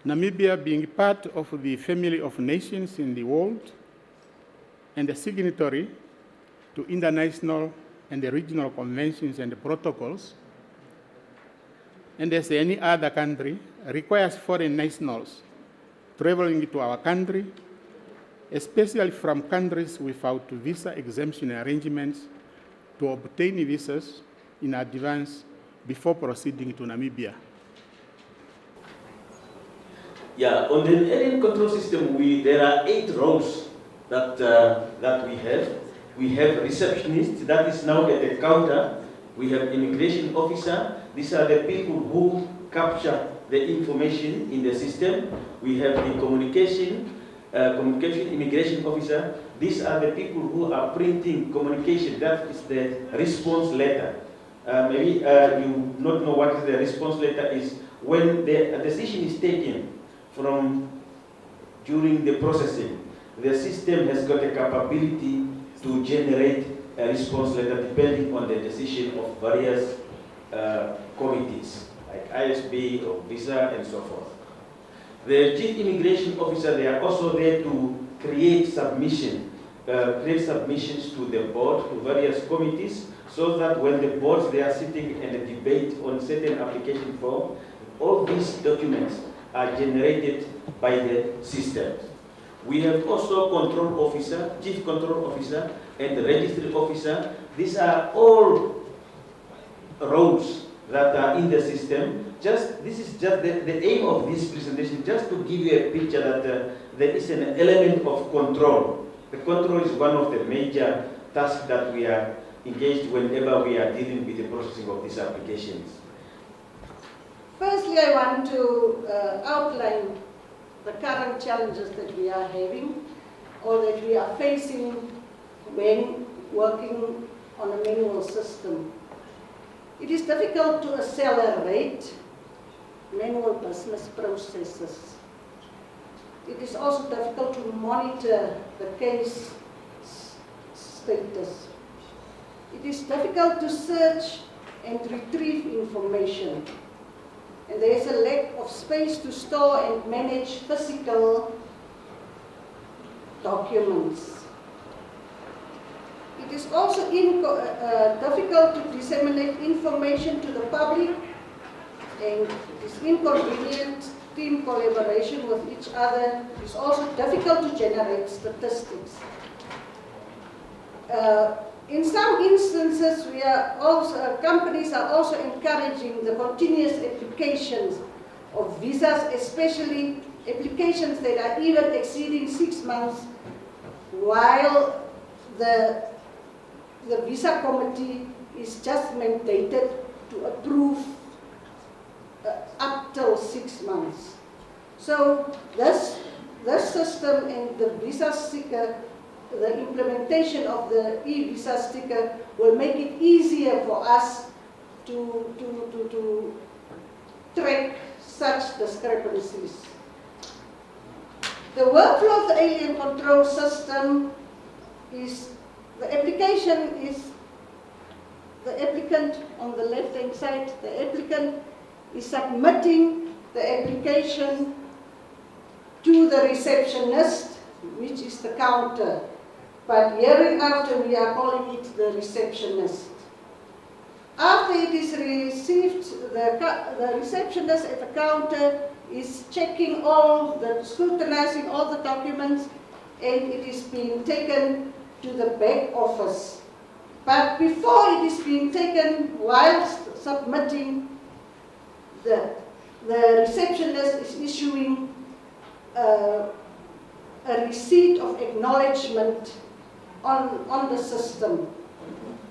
Namibia being part of the family of nations in the world and a signatory to international and regional conventions and protocols, and as any other country, requires foreign nationals traveling to our country, especially from countries without visa exemption arrangements, to obtain visas in advance before proceeding to Namibia. Yeah, on the alien control system, there are 8 roles that we have. We have receptionists, that is now at the counter. We have immigration officer. These are the people who capture the information in the system. We have the communication immigration officer. These are the people who are printing communication. That is the response letter. Maybe you not know what is the response letter is. When the decision is taken during the processing, the system has got a capability to generate a response letter depending on the decision of various committees, like ISB or visa and so forth. The chief immigration officer, they are also there to create submissions to the board, to various committees, so that when the boards they are sitting in a debate on certain application form, all these documents are generated by the system. We have also control officer, chief control officer, and the registry officer. These are all roles that are in the system. This is just the aim of this presentation, just to give you a picture that there is an element of control. The control is one of the major tasks that we are engaged whenever we are dealing with the processing of these applications. Firstly, I want to outline the current challenges that we are having or that we are facing when working on a manual system. It is difficult to accelerate manual business processes. It is also difficult to monitor the case status. It is difficult to search and retrieve information. And there is a lack of space to store and manage physical documents. It is also difficult to disseminate information to the public, and it is inconvenient. Team collaboration with each other. It is also difficult to generate statistics. In some instances, companies are also encouraging the continuous applications of visas, especially applications that are even exceeding 6 months, while the visa committee is just mandated to approve up till 6 months. So this system and the visa sticker, the implementation of the e-visa sticker will make it easier for us to track such discrepancies. The workflow of the alien control system is, the application is the applicant on the left-hand side, the applicant is submitting the application to the receptionist, which is the counter. But hereinafter we are calling it the receptionist. After it is received, the receptionist at the counter is checking scrutinizing all the documents, and it is being taken to the back office. But before it is being taken, whilst submitting, the receptionist is issuing a receipt of acknowledgement on the system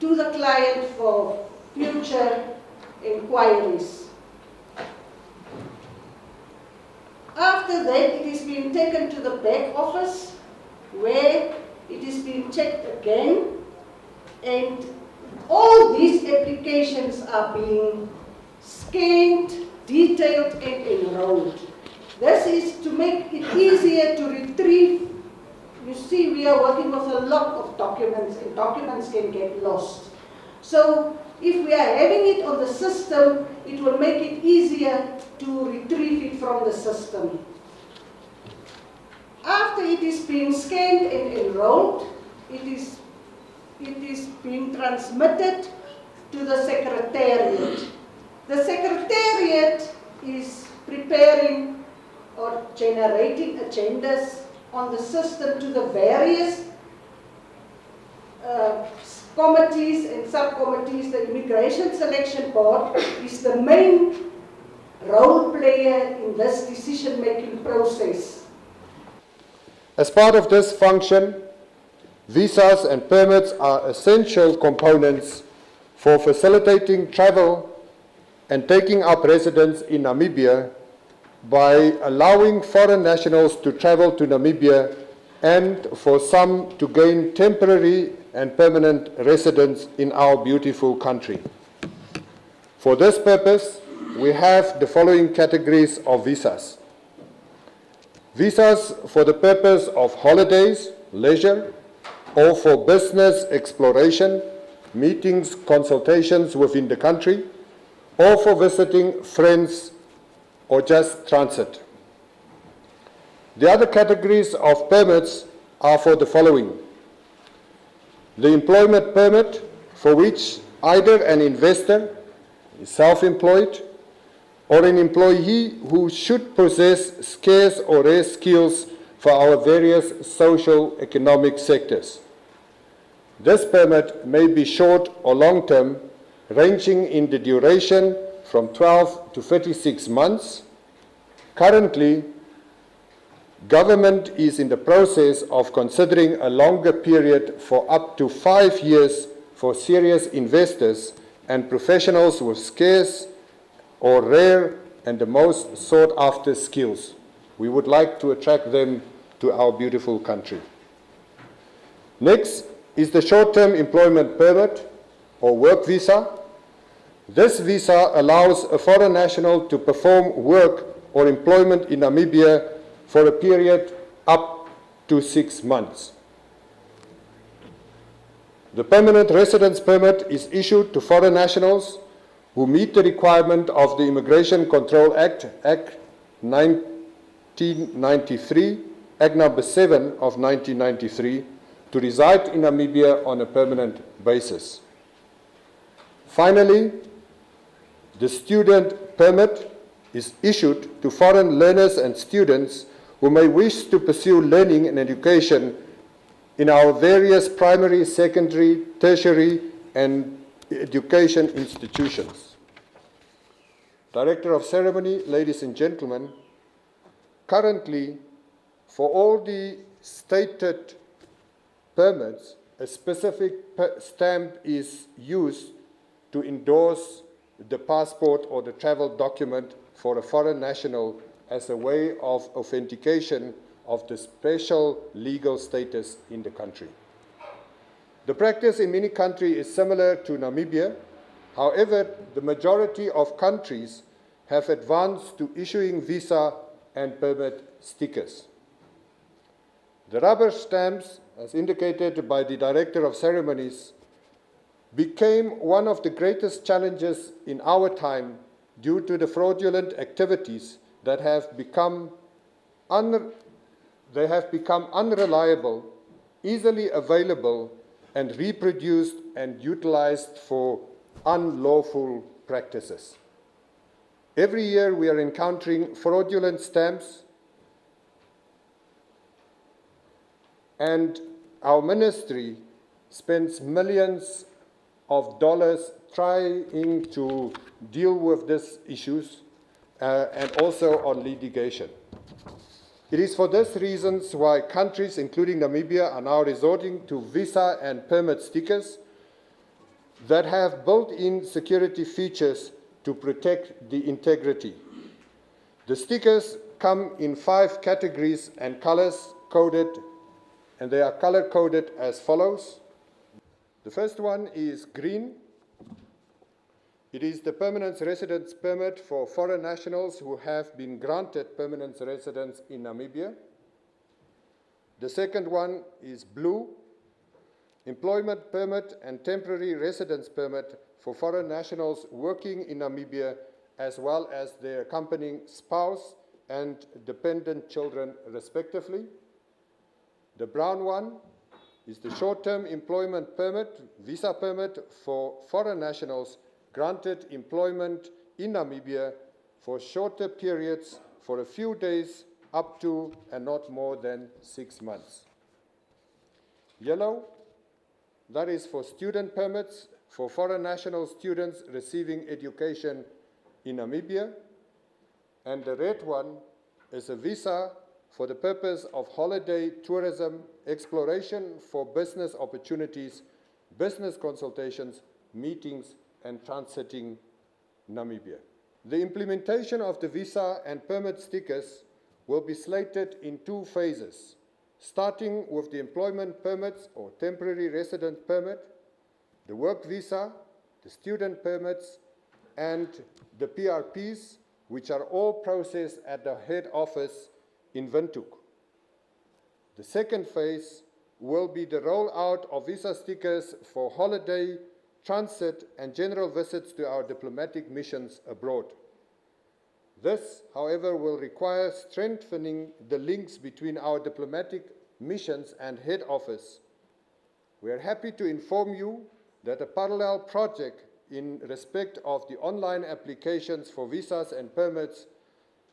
to the client for future inquiries. After that, it is being taken to the back office, where it is being checked again, and all these applications are being scanned, detailed, and enrolled. This is to make it easier to retrieve. You see, we are working with a lot of documents, and documents can get lost. So if we are having it on the system, it will make it easier to retrieve it from the system. After it is being scanned and enrolled, it is being transmitted to the Secretariat. The Secretariat is preparing or generating agendas on the system to the various committees and subcommittees. The Immigration Selection Board is the main role player in this decision-making process. As part of this function, visas and permits are essential components for facilitating travel and taking up residence in Namibia by allowing foreign nationals to travel to Namibia and for some to gain temporary and permanent residence in our beautiful country. For this purpose, we have the following categories of visas. Visas for the purpose of holidays, leisure, or for business exploration, meetings, consultations within the country, or for visiting friends or just transit. The other categories of permits are for the following. The employment permit, for which either an investor is self-employed or an employee who should possess scarce or rare skills for our various socio-economic sectors. This permit may be short or long-term, ranging in the duration from 12 to 36 months. Currently, government is in the process of considering a longer period for up to 5 years for serious investors and professionals with scarce or rare and the most sought-after skills. We would like to attract them to our beautiful country. Next is the short-term employment permit or work visa. This visa allows a foreign national to perform work or employment in Namibia for a period up to 6 months. The permanent residence permit is issued to foreign nationals who meet the requirement of the Immigration Control Act, Act 1993, Act number 7 of 1993, to reside in Namibia on a permanent basis. Finally, the student permit is issued to foreign learners and students who may wish to pursue learning and education in our various primary, secondary, tertiary, and education institutions. Director of Ceremony, ladies and gentlemen, currently, for all the stated permits, a specific stamp is used to endorse the passport or the travel document for a foreign national as a way of authentication of the special legal status in the country. The practice in many countries is similar to Namibia. However, the majority of countries have advanced to issuing visa and permit stickers. The rubber stamps, as indicated by the Director of Ceremonies, became one of the greatest challenges in our time due to the fraudulent activities that have become unreliable, easily available, and reproduced and utilized for unlawful practices. Every year we are encountering fraudulent stamps, and our ministry spends millions of dollars trying to deal with these issues and also on litigation. It is for these reasons why countries, including Namibia, are now resorting to visa and permit stickers that have built-in security features to protect the integrity. The stickers come in 5 categories and colors coded, and they are color-coded as follows. The first one is green. It is the permanent residence permit for foreign nationals who have been granted permanent residence in Namibia. The second one is blue. employment permit and temporary residence permit for foreign nationals working in Namibia, as well as their accompanying spouse and dependent children, respectively. The brown one is the short-term employment permit, visa permit for foreign nationals granted employment in Namibia for shorter periods for a few days up to and not more than 6 months. Yellow, that is for student permits for foreign national students receiving education in Namibia. And the red one is a visa for the purpose of holiday tourism, exploration for business opportunities, business consultations, meetings, and transiting Namibia. The implementation of the visa and permit stickers will be slated in 2 phases, starting with the employment permits or temporary residence permit, the work visa, the student permits, and the PRPs, which are all processed at the head office in Windhoek. The second phase will be the rollout of visa stickers for holiday, transit, and general visits to our diplomatic missions abroad. This, however, will require strengthening the links between our diplomatic missions and head office. We are happy to inform you that a parallel project in respect of the online applications for visas and permits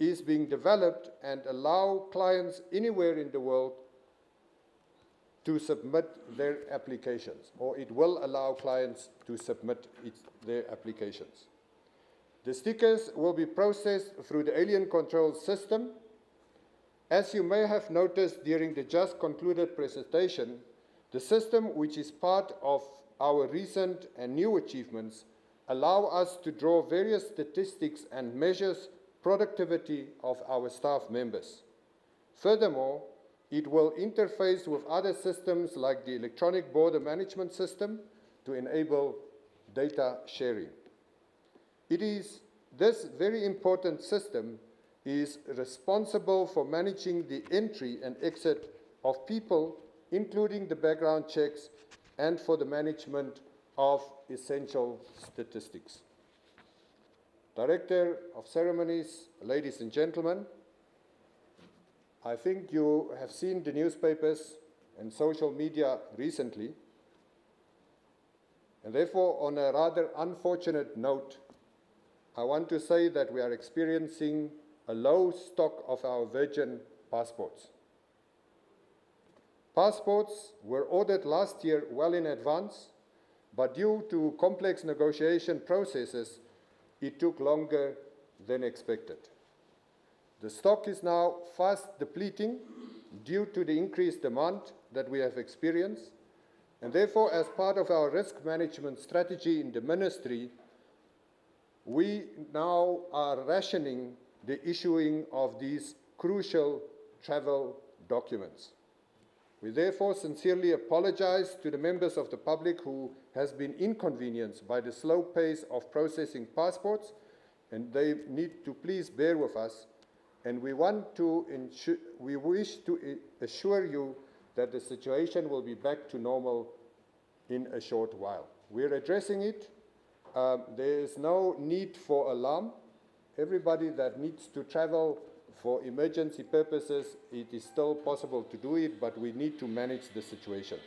is being developed and allow clients anywhere in the world to submit their applications, or it will allow clients to submit their applications. The stickers will be processed through the alien control system. As you may have noticed during the just concluded presentation, the system, which is part of our recent and new achievements, allow us to draw various statistics and measures productivity of our staff members. Furthermore, it will interface with other systems like the electronic border management system to enable data sharing. It is this very important system is responsible for managing the entry and exit of people, including the background checks, and for the management of essential statistics. Director of Ceremonies, ladies and gentlemen, I think you have seen the newspapers and social media recently, and therefore, on a rather unfortunate note, I want to say that we are experiencing a low stock of our virgin passports. Passports were ordered last year well in advance, but due to complex negotiation processes, it took longer than expected. The stock is now fast depleting due to the increased demand that we have experienced, and therefore, as part of our risk management strategy in the ministry, we now are rationing the issuing of these crucial travel documents. We therefore sincerely apologize to the members of the public who has been inconvenienced by the slow pace of processing passports, and they need to please bear with us. And we wish to assure you that the situation will be back to normal in a short while. We're addressing it. There is no need for alarm. Everybody that needs to travel for emergency purposes, it is still possible to do it, but we need to manage the situation.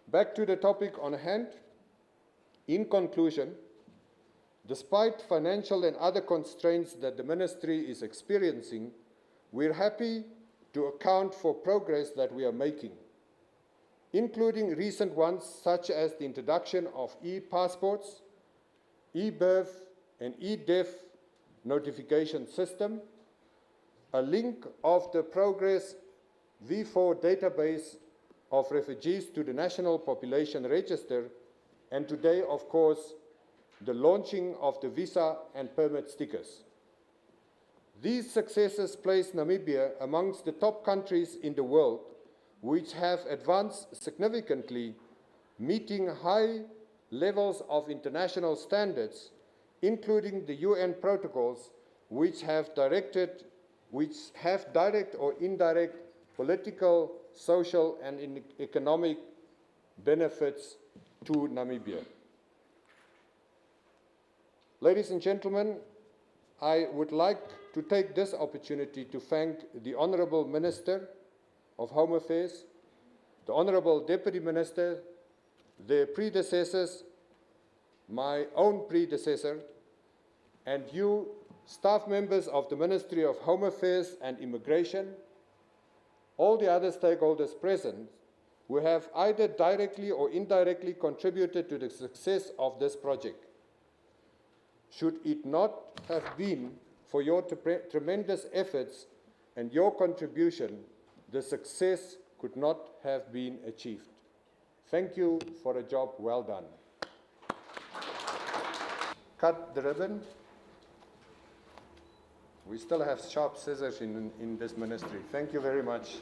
Back to the topic on hand. In conclusion, despite financial and other constraints that the ministry is experiencing, we're happy to account for progress that we are making, including recent ones such as the introduction of e-passports, e-birth, and e-death notification system, a link of the Progress V4 database of refugees to the National Population Register, and today, of course, the launching of the visa and permit stickers. These successes place Namibia amongst the top countries in the world which have advanced significantly, meeting high levels of international standards, including the UN protocols which have direct or indirect political, social, and economic benefits to Namibia. Ladies and gentlemen, I would like to take this opportunity to thank the Honourable Minister of Home Affairs, the Honourable Deputy Minister, their predecessors, my own predecessor, and you, staff members of the Ministry of Home Affairs and Immigration, all the other stakeholders present who have either directly or indirectly contributed to the success of this project. Should it not have been for your tremendous efforts and your contribution, the success could not have been achieved. Thank you for a job well done. Cut the ribbon. We still have sharp scissors in this ministry. Thank you very much.